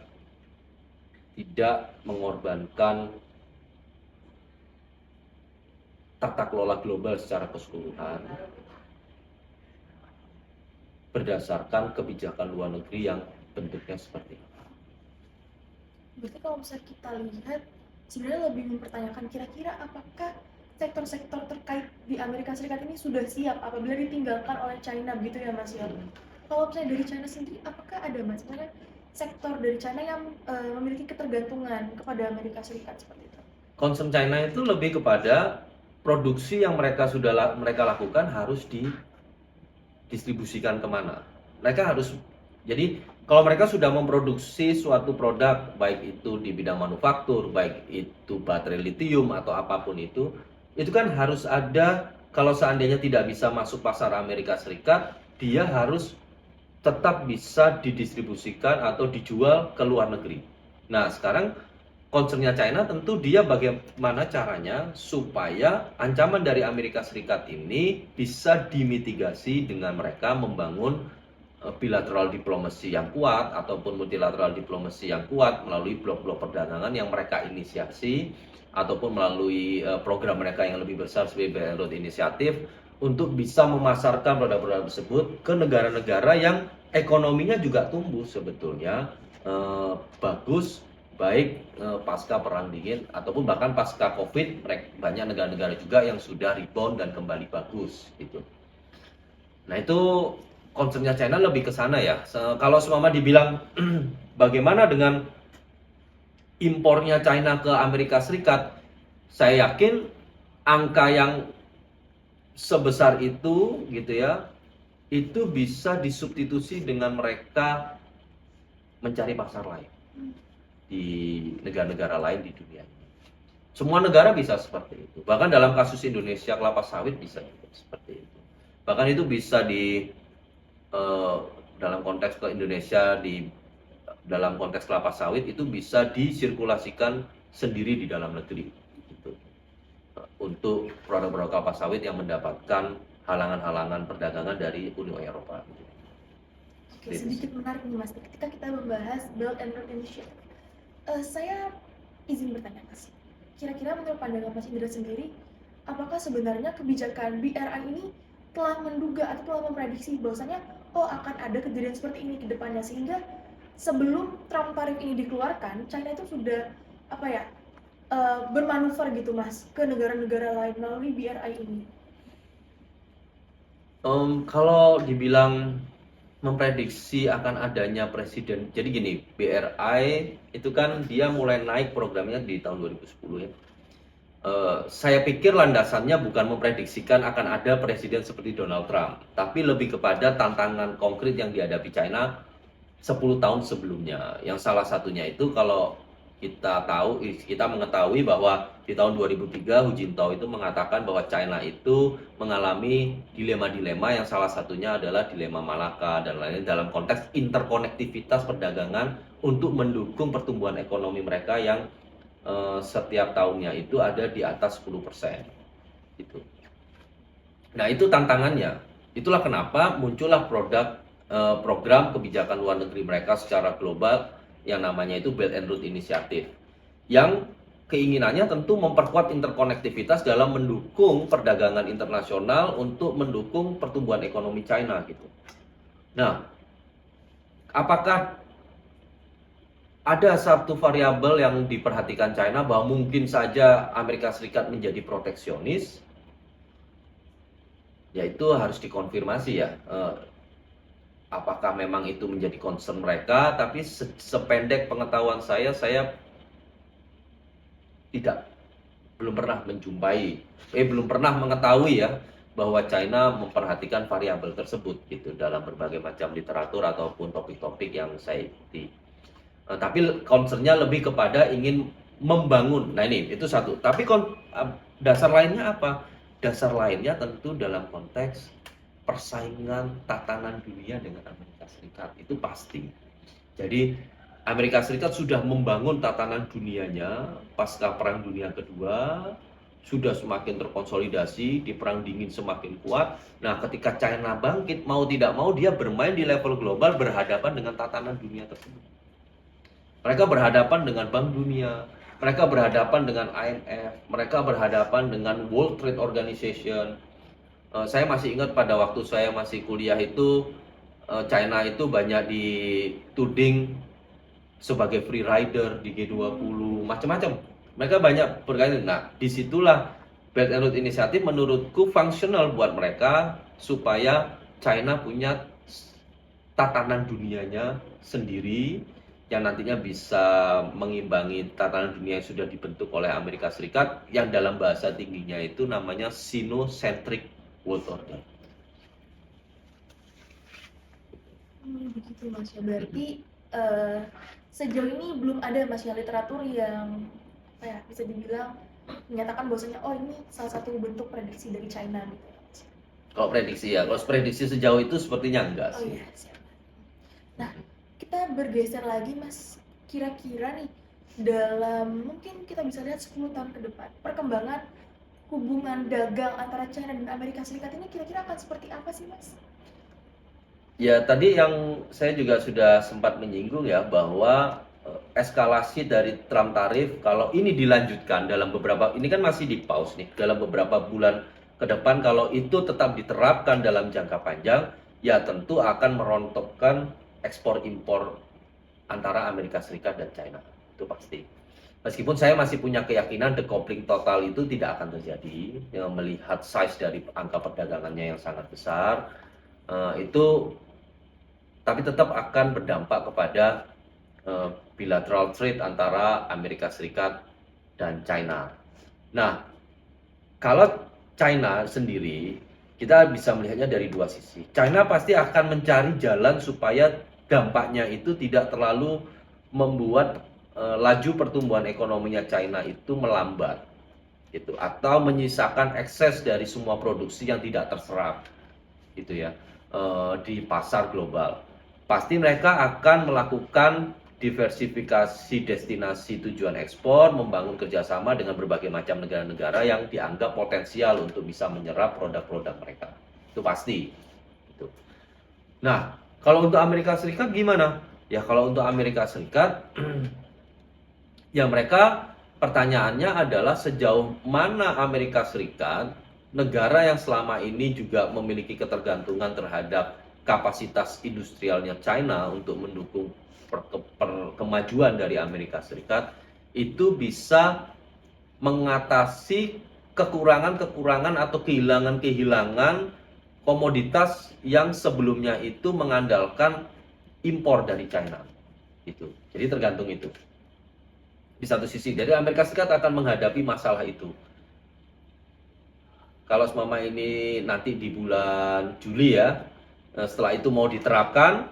S2: tidak mengorbankan tata kelola global secara keseluruhan berdasarkan kebijakan luar negeri yang bentuknya seperti itu.
S1: Berarti kalau misalnya kita lihat, sebenarnya lebih mempertanyakan kira-kira apakah sektor-sektor terkait di Amerika Serikat ini sudah siap apabila ditinggalkan oleh China begitu ya Mas ya. Kalau misalnya dari China sendiri, apakah ada Mas, misalnya sektor dari China yang memiliki ketergantungan kepada Amerika Serikat seperti itu?
S2: Concern China itu lebih kepada produksi yang mereka lakukan harus didistribusikan kemana. Mereka harus, jadi kalau mereka sudah memproduksi suatu produk, baik itu di bidang manufaktur, baik itu baterai lithium atau apapun itu kan harus ada, kalau seandainya tidak bisa masuk pasar Amerika Serikat, dia harus tetap bisa didistribusikan atau dijual ke luar negeri. Nah, sekarang concernnya China tentu dia bagaimana caranya supaya ancaman dari Amerika Serikat ini bisa dimitigasi dengan mereka membangun bilateral diplomasi yang kuat ataupun multilateral diplomasi yang kuat melalui blok-blok perdagangan yang mereka inisiasi ataupun melalui program mereka yang lebih besar sebagai Belt and Road Initiative untuk bisa memasarkan produk-produk tersebut ke negara-negara yang ekonominya juga tumbuh sebetulnya bagus, baik pasca perang dingin ataupun bahkan pasca Covid, banyak negara-negara juga yang sudah rebound dan kembali bagus gitu. Nah, itu concernnya China lebih ke sana ya. Kalau semama dibilang bagaimana dengan impornya China ke Amerika Serikat, saya yakin angka yang sebesar itu gitu ya, itu bisa disubstitusi dengan mereka mencari pasar lain di negara-negara lain di dunia. Semua negara bisa seperti itu. Bahkan dalam kasus Indonesia kelapa sawit bisa juga seperti itu. Bahkan itu bisa dalam konteks ke Indonesia dalam konteks kelapa sawit itu bisa disirkulasikan sendiri di dalam negeri gitu. Untuk produk-produk kelapa sawit yang mendapatkan halangan-halangan perdagangan dari Uni Eropa.
S1: Oke, sedikit menarik nih Mas, ketika kita membahas Belt and Road Initiative, saya izin bertanya Mas, kira-kira menurut pandangan Mas Indra sendiri, apakah sebenarnya kebijakan BRI ini telah menduga atau telah memprediksi bahwasanya akan ada kejadian seperti ini ke depannya, sehingga sebelum Trump tarif ini dikeluarkan, China itu sudah bermanuver gitu Mas ke negara-negara lain melalui BRI ini?
S2: Kalau dibilang memprediksi akan adanya presiden, jadi gini, BRI itu kan dia mulai naik programnya di tahun 2010 ya. Saya pikir landasannya bukan memprediksikan akan ada presiden seperti Donald Trump, tapi lebih kepada tantangan konkret yang dihadapi China 10 tahun sebelumnya. Yang salah satunya itu kalau kita mengetahui bahwa di tahun 2003 Hu Jintao itu mengatakan bahwa China itu mengalami dilema-dilema yang salah satunya adalah dilema Malaka dan lain-lain dalam konteks interkonektivitas perdagangan untuk mendukung pertumbuhan ekonomi mereka yang setiap tahunnya itu ada di atas 10%. Gitu. Nah, itu tantangannya. Itulah kenapa muncullah program kebijakan luar negeri mereka secara global yang namanya itu Belt and Road Initiative. Yang keinginannya tentu memperkuat interkonektivitas dalam mendukung perdagangan internasional untuk mendukung pertumbuhan ekonomi China gitu. Nah, apakah ada satu variabel yang diperhatikan China bahwa mungkin saja Amerika Serikat menjadi proteksionis? Ya, itu harus dikonfirmasi ya. Apakah memang itu menjadi concern mereka? Tapi sependek pengetahuan saya belum pernah belum pernah mengetahui ya bahwa China memperhatikan variabel tersebut gitu dalam berbagai macam literatur ataupun topik-topik yang saya ikuti. Tapi concernnya lebih kepada ingin membangun. Nah, ini itu satu. Tapi dasar lainnya apa? Dasar lainnya tentu dalam konteks persaingan tatanan dunia dengan Amerika Serikat. Itu pasti. Jadi Amerika Serikat sudah membangun tatanan dunianya pasca Perang Dunia Kedua, sudah semakin terkonsolidasi, di Perang Dingin semakin kuat. Nah, ketika China bangkit, mau tidak mau dia bermain di level global berhadapan dengan tatanan dunia tersebut. Mereka berhadapan dengan Bank Dunia, mereka berhadapan dengan IMF, mereka berhadapan dengan World Trade Organization. Saya masih ingat pada waktu saya masih kuliah itu, China itu banyak dituding sebagai free rider di G20, macam-macam. Mereka banyak berkaitan. Nah, disitulah Belt and Road Initiative menurutku fungsional buat mereka supaya China punya tatanan dunianya sendiri yang nantinya bisa mengimbangi tatanan dunia yang sudah dibentuk oleh Amerika Serikat yang dalam bahasa tingginya itu namanya Sino-centric World Order.
S1: Begitu Mas ya. Berarti sejauh ini belum ada Mas ya literatur yang bisa dibilang menyatakan bahwasanya oh ini salah satu bentuk prediksi dari China gitu.
S2: Kalau prediksi ya, kalau prediksi sejauh itu sepertinya enggak
S1: Oh
S2: sih.
S1: iya, siap. Nah, kita bergeser lagi Mas, kira-kira nih dalam mungkin kita bisa lihat 10 tahun ke depan, perkembangan hubungan dagang antara China dan Amerika Serikat ini kira-kira akan seperti apa sih Mas?
S2: Ya, tadi yang saya juga sudah sempat menyinggung ya bahwa eskalasi dari Trump tarif kalau ini dilanjutkan dalam beberapa, ini kan masih di pause nih, dalam beberapa bulan ke depan kalau itu tetap diterapkan dalam jangka panjang, ya tentu akan merontokkan ekspor impor antara Amerika Serikat dan China. Itu pasti. Meskipun saya masih punya keyakinan decoupling total itu tidak akan terjadi, ya, melihat size dari angka perdagangannya yang sangat besar, itu tapi tetap akan berdampak kepada bilateral trade antara Amerika Serikat dan China. Nah, kalau China sendiri, kita bisa melihatnya dari dua sisi. China pasti akan mencari jalan supaya dampaknya itu tidak terlalu membuat laju pertumbuhan ekonominya China itu melambat, gitu, atau menyisakan ekses dari semua produksi yang tidak terserap, gitu ya, di pasar global. Pasti mereka akan melakukan diversifikasi destinasi tujuan ekspor, membangun kerjasama dengan berbagai macam negara-negara yang dianggap potensial untuk bisa menyerap produk-produk mereka. Itu pasti. Gitu. Nah, kalau untuk Amerika Serikat gimana? Ya, kalau untuk Amerika Serikat, ya mereka pertanyaannya adalah sejauh mana Amerika Serikat, negara yang selama ini juga memiliki ketergantungan terhadap kapasitas industrialnya China untuk mendukung kemajuan dari Amerika Serikat, itu bisa mengatasi kekurangan-kekurangan atau kehilangan-kehilangan komoditas yang sebelumnya itu mengandalkan impor dari China. Itu. Jadi tergantung itu. Di satu sisi, jadi Amerika Serikat akan menghadapi masalah itu. Kalau semama ini nanti di bulan Juli ya, setelah itu mau diterapkan,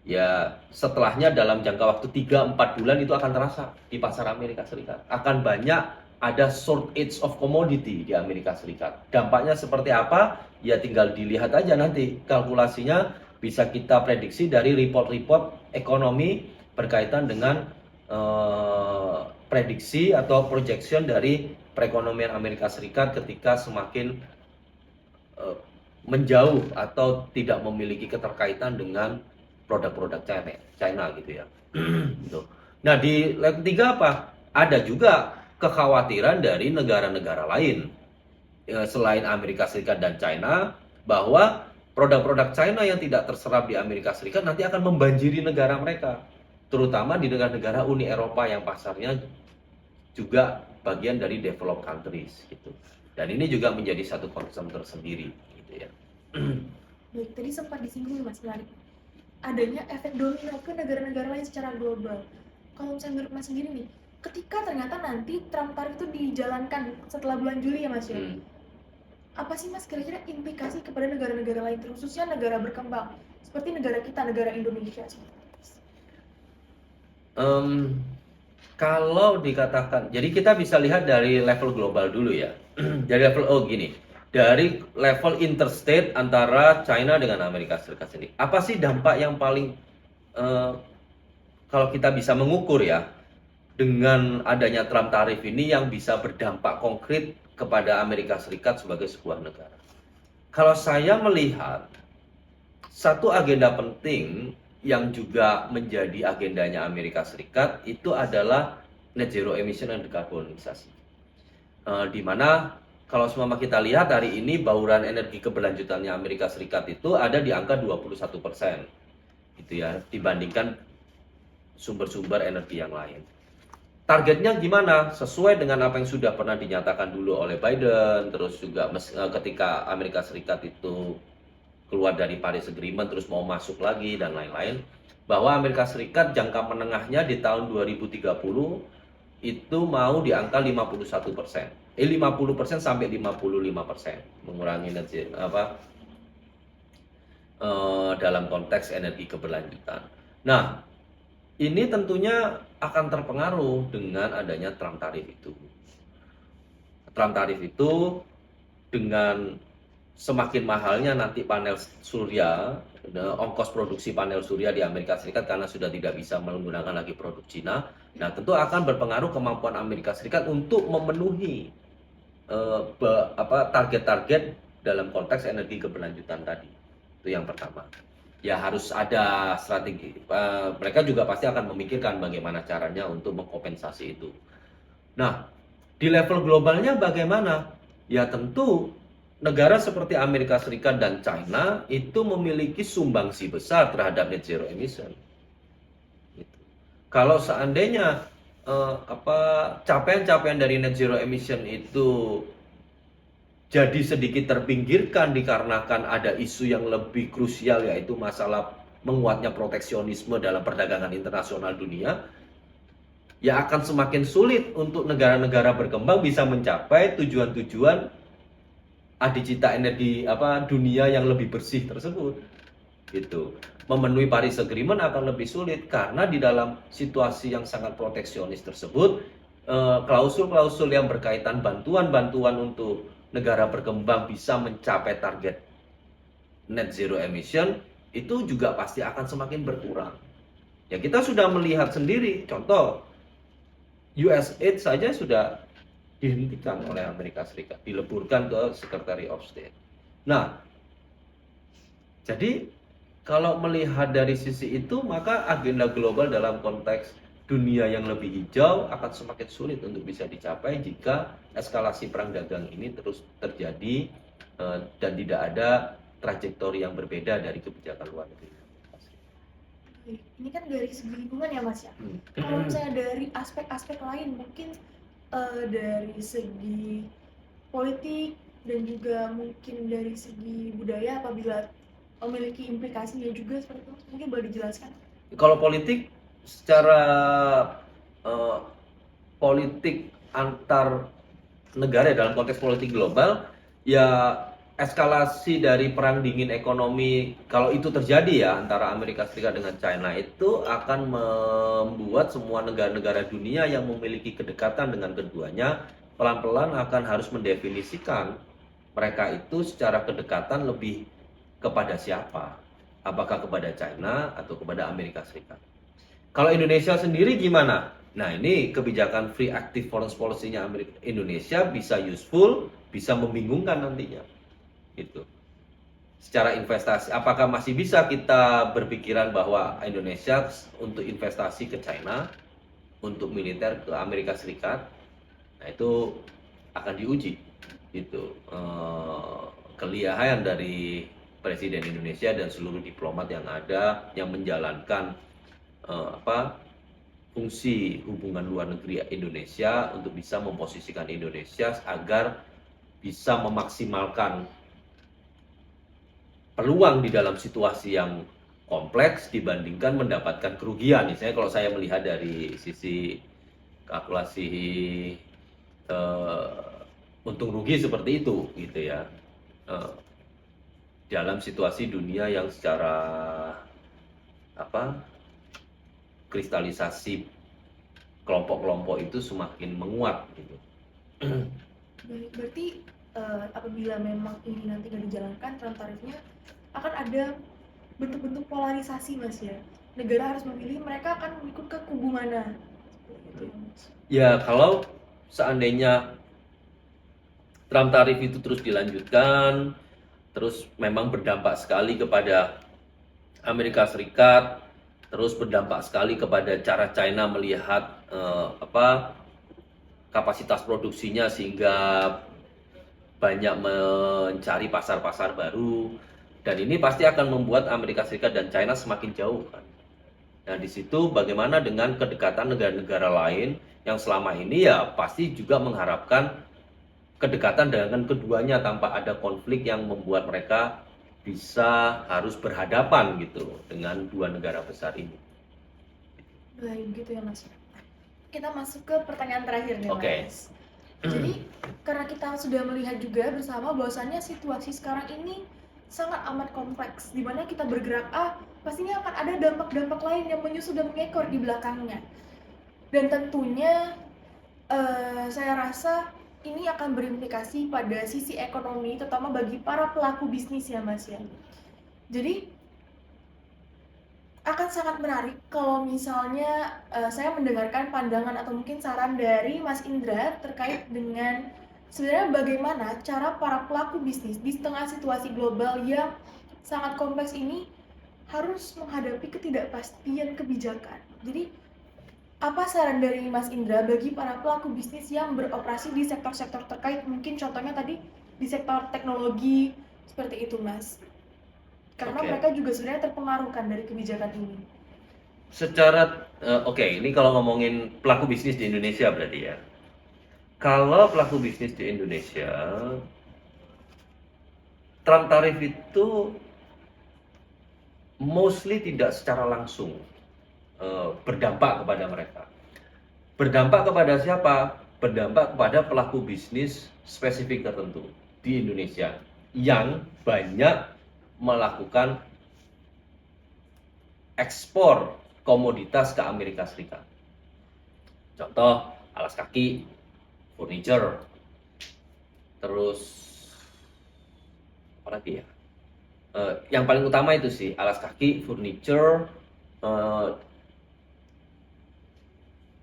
S2: ya setelahnya dalam jangka waktu 3-4 bulan itu akan terasa di pasar Amerika Serikat. Akan banyak ada shortage of commodity di Amerika Serikat. Dampaknya seperti apa? Ya tinggal dilihat aja nanti. Kalkulasinya bisa kita prediksi dari report-report ekonomi berkaitan dengan prediksi atau projection dari perekonomian Amerika Serikat ketika semakin menjauh atau tidak memiliki keterkaitan dengan produk-produk China gitu ya. Gitu. Nah, di level 3 apa? Ada juga kekhawatiran dari negara-negara lain selain Amerika Serikat dan China bahwa produk-produk China yang tidak terserap di Amerika Serikat nanti akan membanjiri negara mereka, terutama di negara-negara Uni Eropa yang pasarnya juga bagian dari developed countries gitu. Dan ini juga menjadi satu concern tersendiri gitu ya.
S1: Baik, tadi sempat disinggung Mas menarik adanya efek domino ke negara-negara lain secara global. Kalau misalnya menurut Mas sendiri nih, ketika ternyata nanti Trump tarif itu dijalankan setelah bulan Juli ya Mas ya, apa sih Mas kira-kira implikasi kepada negara-negara lain, khususnya negara berkembang seperti negara kita, negara Indonesia?
S2: Kalau dikatakan, jadi kita bisa lihat dari level global dulu ya. Dari level dari level interstate antara China dengan Amerika Serikat sendiri. Apa sih dampak yang paling kalau kita bisa mengukur ya dengan adanya Trump tarif ini yang bisa berdampak konkret kepada Amerika Serikat sebagai sebuah negara? Kalau saya melihat satu agenda penting yang juga menjadi agendanya Amerika Serikat itu adalah net zero emission dan dekarbonisasi. Di mana kalau semua kita lihat hari ini bauran energi keberlanjutannya Amerika Serikat itu ada di angka 21%, gitu ya, dibandingkan sumber-sumber energi yang lain. Targetnya gimana? Sesuai dengan apa yang sudah pernah dinyatakan dulu oleh Biden, terus juga ketika Amerika Serikat itu keluar dari Paris Agreement terus mau masuk lagi dan lain-lain, bahwa Amerika Serikat jangka menengahnya di tahun 2030 itu mau di angka 51%. 50% sampai 55% mengurangi energi dalam konteks energi keberlanjutan. Nah, ini tentunya akan terpengaruh dengan adanya Trump tarif itu. Trump tarif itu dengan semakin mahalnya nanti panel surya, ongkos produksi panel surya di Amerika Serikat karena sudah tidak bisa menggunakan lagi produk Cina. Nah, tentu akan berpengaruh kemampuan Amerika Serikat untuk memenuhi target-target dalam konteks energi keberlanjutan tadi. Itu yang pertama. Ya harus ada strategi. Mereka juga pasti akan memikirkan bagaimana caranya untuk mengkompensasi itu. Nah, di level globalnya bagaimana? Ya tentu negara seperti Amerika Serikat dan China itu memiliki sumbangsi besar terhadap net zero emission. Gitu. Kalau seandainya capaian-capaian dari net zero emission itu jadi sedikit terpinggirkan dikarenakan ada isu yang lebih krusial yaitu masalah menguatnya proteksionisme dalam perdagangan internasional dunia, ya akan semakin sulit untuk negara-negara berkembang bisa mencapai tujuan-tujuan adicita energi dunia yang lebih bersih tersebut. Gitu. Memenuhi Paris Agreement akan lebih sulit karena di dalam situasi yang sangat proteksionis tersebut, klausul-klausul yang berkaitan bantuan-bantuan untuk negara berkembang bisa mencapai target net zero emission itu juga pasti akan semakin berkurang. Ya kita sudah melihat sendiri, contoh USAID saja sudah dihentikan oleh Amerika Serikat, dileburkan ke Secretary of State. Nah, jadi kalau melihat dari sisi itu, maka agenda global dalam konteks dunia yang lebih hijau akan semakin sulit untuk bisa dicapai jika eskalasi perang dagang ini terus terjadi dan tidak ada trajektori yang berbeda dari kebijakan luar negeri.
S1: Ini kan dari segi lingkungan ya Mas ya. Kalau misalnya dari aspek-aspek lain mungkin dari segi politik dan juga mungkin dari segi budaya apabila memiliki implikasinya juga seperti itu, mungkin boleh dijelaskan?
S2: Kalau politik secara politik antar negara dalam konteks politik global, ya eskalasi dari perang dingin ekonomi kalau itu terjadi ya antara Amerika Serikat dengan China itu akan membuat semua negara-negara dunia yang memiliki kedekatan dengan keduanya pelan-pelan akan harus mendefinisikan mereka itu secara kedekatan lebih kepada siapa, apakah kepada China atau kepada Amerika Serikat. Kalau Indonesia sendiri gimana? Nah ini kebijakan free active foreign policy-nya Indonesia bisa useful, bisa membingungkan nantinya. Gitu. Secara investasi, apakah masih bisa kita berpikiran bahwa Indonesia untuk investasi ke China, untuk militer ke Amerika Serikat, nah itu akan diuji. Gitu. Kelihayan dari Presiden Indonesia dan seluruh diplomat yang ada yang menjalankan fungsi hubungan luar negeri Indonesia untuk bisa memposisikan Indonesia agar bisa memaksimalkan peluang di dalam situasi yang kompleks dibandingkan mendapatkan kerugian. Misalnya kalau saya melihat dari sisi kalkulasi untung rugi seperti itu, gitu ya. Dalam situasi dunia yang secara kristalisasi kelompok-kelompok itu semakin menguat gitu.
S1: Berarti apabila memang ini nanti nggak dijalankan Trump tarifnya akan ada bentuk-bentuk polarisasi Mas ya. Negara harus memilih mereka akan ikut ke kubu mana.
S2: Ya kalau seandainya Trump tarif itu terus dilanjutkan, terus memang berdampak sekali kepada Amerika Serikat, terus berdampak sekali kepada cara China melihat kapasitas produksinya sehingga banyak mencari pasar-pasar baru, dan ini pasti akan membuat Amerika Serikat dan China semakin jauh kan. Nah, di situ bagaimana dengan kedekatan negara-negara lain yang selama ini ya pasti juga mengharapkan kedekatan dengan keduanya tanpa ada konflik yang membuat mereka bisa harus berhadapan gitu dengan dua negara besar ini.
S1: Baik gitu ya Mas. Kita masuk ke pertanyaan terakhir nih
S2: Oke.
S1: Mas. Jadi karena kita sudah melihat juga bersama bahwasannya situasi sekarang ini sangat amat kompleks, di mana kita bergerak pastinya akan ada dampak-dampak lain yang menyusul dan mengekor di belakangnya. Dan tentunya saya rasa ini akan berimplikasi pada sisi ekonomi, terutama bagi para pelaku bisnis ya Mas ya. Jadi akan sangat menarik kalau misalnya saya mendengarkan pandangan atau mungkin saran dari Mas Indra terkait dengan sebenarnya bagaimana cara para pelaku bisnis di tengah situasi global yang sangat kompleks ini harus menghadapi ketidakpastian kebijakan. Jadi apa saran dari Mas Indra bagi para pelaku bisnis yang beroperasi di sektor-sektor terkait, mungkin contohnya tadi di sektor teknologi seperti itu Mas? Karena mereka juga sebenarnya terpengaruh kan dari kebijakan ini.
S2: Secara ini kalau ngomongin pelaku bisnis di Indonesia berarti ya. Kalau pelaku bisnis di Indonesia, Trump tarif itu mostly tidak secara langsung berdampak kepada mereka. Berdampak kepada siapa? Berdampak kepada pelaku bisnis spesifik tertentu di Indonesia yang banyak melakukan ekspor komoditas ke Amerika Serikat. Contoh, alas kaki, furniture, terus apa lagi ya? Yang paling utama itu sih, alas kaki, furniture,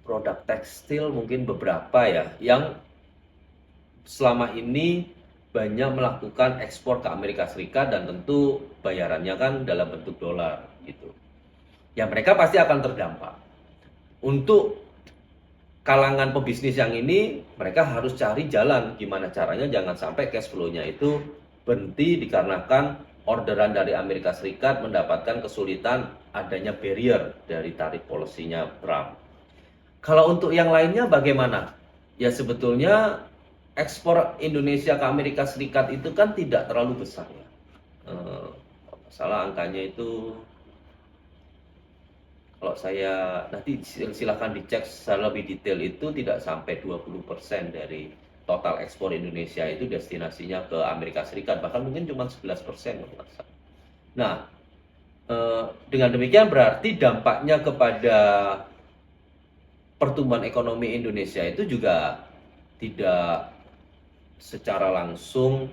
S2: produk tekstil mungkin beberapa ya, yang selama ini banyak melakukan ekspor ke Amerika Serikat dan tentu bayarannya kan dalam bentuk dolar gitu. Ya mereka pasti akan terdampak. Untuk kalangan pebisnis yang ini, mereka harus cari jalan gimana caranya jangan sampai cash flow-nya itu berhenti dikarenakan orderan dari Amerika Serikat mendapatkan kesulitan adanya barrier dari tarif policy-nya Trump. Kalau untuk yang lainnya bagaimana? Ya sebetulnya ekspor Indonesia ke Amerika Serikat itu kan tidak terlalu besar ya. Salah angkanya itu, kalau saya nanti silahkan dicek secara lebih detail, itu tidak sampai 20% dari total ekspor Indonesia itu destinasinya ke Amerika Serikat, bahkan mungkin cuma 11%. Nah, dengan demikian berarti dampaknya kepada pertumbuhan ekonomi Indonesia itu juga tidak secara langsung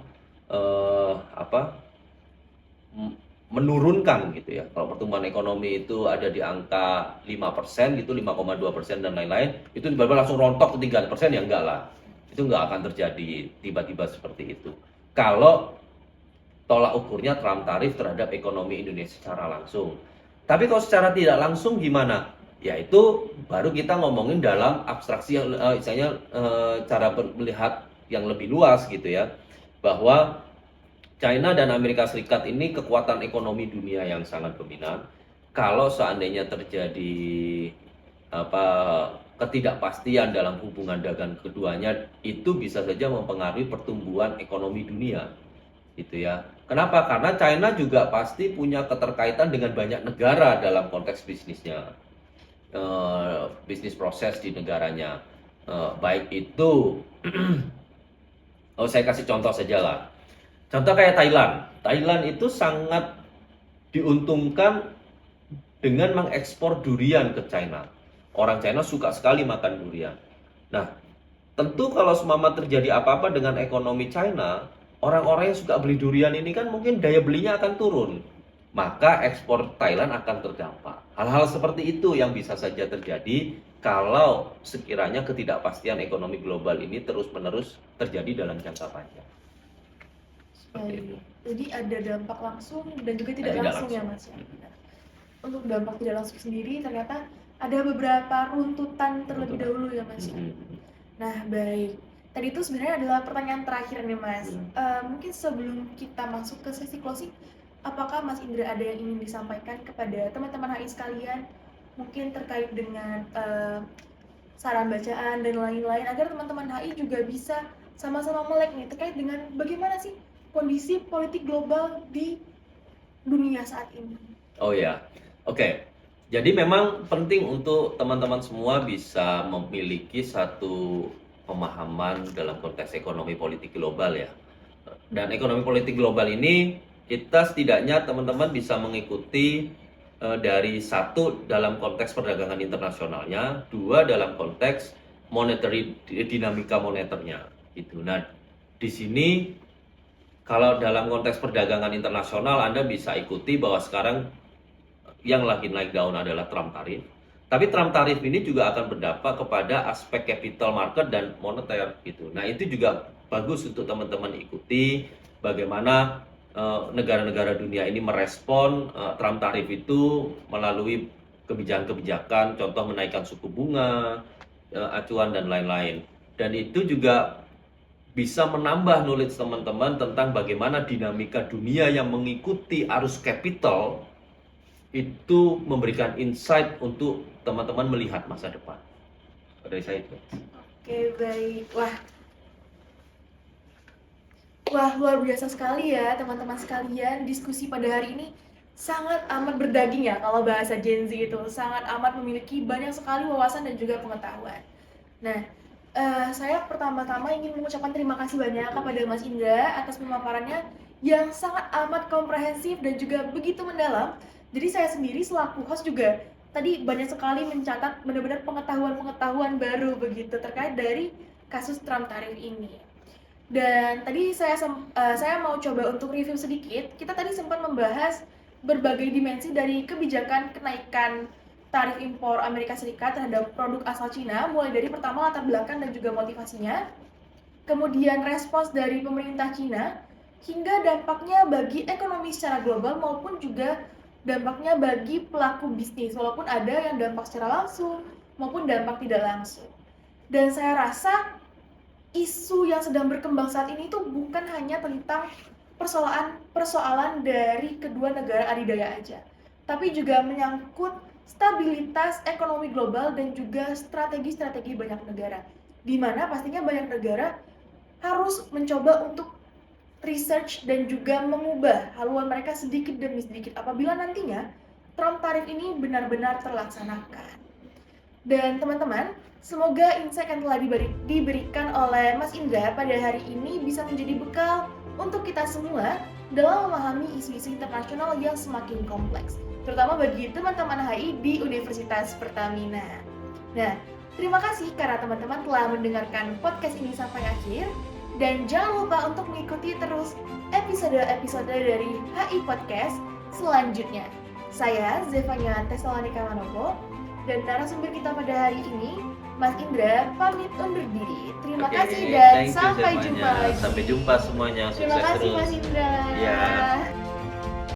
S2: menurunkan gitu ya. Kalau pertumbuhan ekonomi itu ada di angka 5% gitu, 5,2% dan lain-lain, itu tiba-tiba langsung rontok ke 3% ya enggak lah. Itu enggak akan terjadi tiba-tiba seperti itu. Kalau tolak ukurnya Trump tarif terhadap ekonomi Indonesia secara langsung. Tapi kalau secara tidak langsung gimana? Ya itu baru kita ngomongin dalam abstraksi yang misalnya cara melihat yang lebih luas gitu ya, bahwa China dan Amerika Serikat ini kekuatan ekonomi dunia yang sangat dominan. Kalau seandainya terjadi ketidakpastian dalam hubungan dagang keduanya, itu bisa saja mempengaruhi pertumbuhan ekonomi dunia, gitu ya. Kenapa? Karena China juga pasti punya keterkaitan dengan banyak negara dalam konteks bisnisnya, bisnis proses di negaranya. Baik itu, saya kasih contoh saja lah. Contoh kayak Thailand. Thailand itu sangat diuntungkan dengan mengekspor durian ke China. Orang China suka sekali makan durian. Nah, tentu kalau semama terjadi apa-apa dengan ekonomi China, orang-orang yang suka beli durian ini kan mungkin daya belinya akan turun. Maka ekspor Thailand akan terdampak. Hal-hal seperti itu yang bisa saja terjadi kalau sekiranya ketidakpastian ekonomi global ini terus-menerus terjadi dalam jangka panjang.
S1: Jadi ada dampak langsung dan juga tidak langsung ya Mas. untuk dampak tidak langsung sendiri ternyata ada beberapa runtutan terlebih dahulu ya Mas. Nah baik, tadi itu sebenarnya adalah pertanyaan terakhir nih Mas. Mungkin sebelum kita masuk ke sesi closing, apakah Mas Indra ada yang ingin disampaikan kepada teman-teman HI sekalian? Mungkin terkait dengan saran bacaan dan lain-lain agar teman-teman HI juga bisa sama-sama melek nih terkait dengan bagaimana sih kondisi politik global di dunia saat ini.
S2: Oh ya, oke. Jadi memang penting untuk teman-teman semua bisa memiliki satu pemahaman dalam konteks ekonomi politik global ya. Dan ekonomi politik global ini kita setidaknya teman-teman bisa mengikuti dari satu dalam konteks perdagangan internasionalnya, dua dalam konteks monetary dinamika moneternya gitu. Nah, di sini kalau dalam konteks perdagangan internasional Anda bisa ikuti bahwa sekarang yang lagi naik daun adalah Trump tarif. Tapi Trump tarif ini juga akan berdampak kepada aspek capital market dan moneter gitu. Nah, itu juga bagus untuk teman-teman ikuti bagaimana negara-negara dunia ini merespon Trump tarif itu melalui kebijakan-kebijakan, contoh menaikkan suku bunga, acuan dan lain-lain. Dan itu juga bisa menambah knowledge teman-teman tentang bagaimana dinamika dunia yang mengikuti arus capital itu memberikan insight untuk teman-teman melihat masa depan. Dari saya itu.
S1: Oke, baik. Wah, luar biasa sekali ya teman-teman sekalian. Diskusi pada hari ini sangat amat berdaging ya kalau bahasa Gen Z itu. Sangat amat memiliki banyak sekali wawasan dan juga pengetahuan. Nah, saya pertama-tama ingin mengucapkan terima kasih banyak kepada Mas Indra atas pemaparannya yang sangat amat komprehensif dan juga begitu mendalam. Jadi saya sendiri selaku host juga tadi banyak sekali mencatat benar-benar pengetahuan-pengetahuan baru begitu terkait dari kasus Trump tarif ini. Dan tadi saya mau coba untuk review sedikit. Kita tadi sempat membahas berbagai dimensi dari kebijakan kenaikan tarif impor Amerika Serikat terhadap produk asal Cina, mulai dari pertama latar belakang dan juga motivasinya, kemudian respons dari pemerintah Cina, hingga dampaknya bagi ekonomi secara global maupun juga dampaknya bagi pelaku bisnis, walaupun ada yang dampak secara langsung maupun dampak tidak langsung. Dan saya rasa isu yang sedang berkembang saat ini itu bukan hanya tentang persoalan dari kedua negara adidaya aja, tapi juga menyangkut stabilitas ekonomi global dan juga strategi-strategi banyak negara, di mana pastinya banyak negara harus mencoba untuk research dan juga mengubah haluan mereka sedikit demi sedikit apabila nantinya Trump tarif ini benar-benar terlaksanakan. Dan teman-teman, semoga insight yang telah diberikan oleh Mas Indra pada hari ini bisa menjadi bekal untuk kita semua dalam memahami isu-isu internasional yang semakin kompleks, terutama bagi teman-teman HI di Universitas Pertamina. Nah, terima kasih karena teman-teman telah mendengarkan podcast ini sampai akhir, dan jangan lupa untuk mengikuti terus episode-episode dari HI Podcast selanjutnya. Saya Zevanya Tesalonika Manopo, dan narasumber kita pada hari ini, Mas Indra, pamit undur diri. Terima kasih dan sampai jumpa lagi.
S2: Sampai jumpa semuanya.
S1: Terima kasih Mas Indra.
S2: Ya.